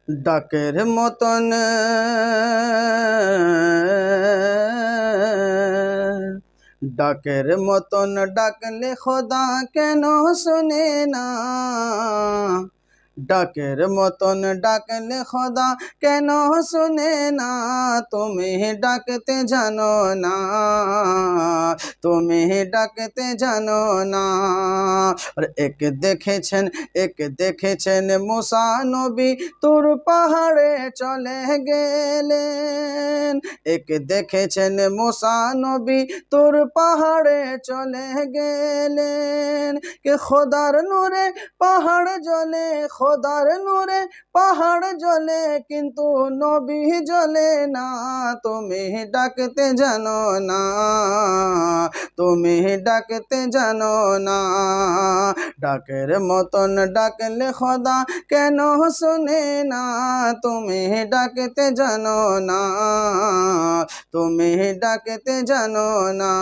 ডাকের মতন ডাকের মতন ডাকলে খোদা কেন শুনে না? ডাকের মতন ডাকলে খোদা কেন শুনে না? তুমি ডাকতে জানো না, তুমি ডাকতে জানো না। আর এক দেখেছেন মুসা নবী তুর পাহাড়ে চলে গেলেন। এক দেখেছেন মুসা নবী তুর পাহাড়ে চলে গেলেন। কে খোদার নূরে পাহাড় জ্বলে, খোদার নূরে পাহাড় জ্বলে, কিন্তু নবী জ্বলে না। তুমি ডাকতে জানো না, তুমি ডাকতে জানো না। ডাকের মতন ডাকলে খোদা কেন শুনে না? তুমি ডাকতে জানো না, তুমি ডাকতে জানো না।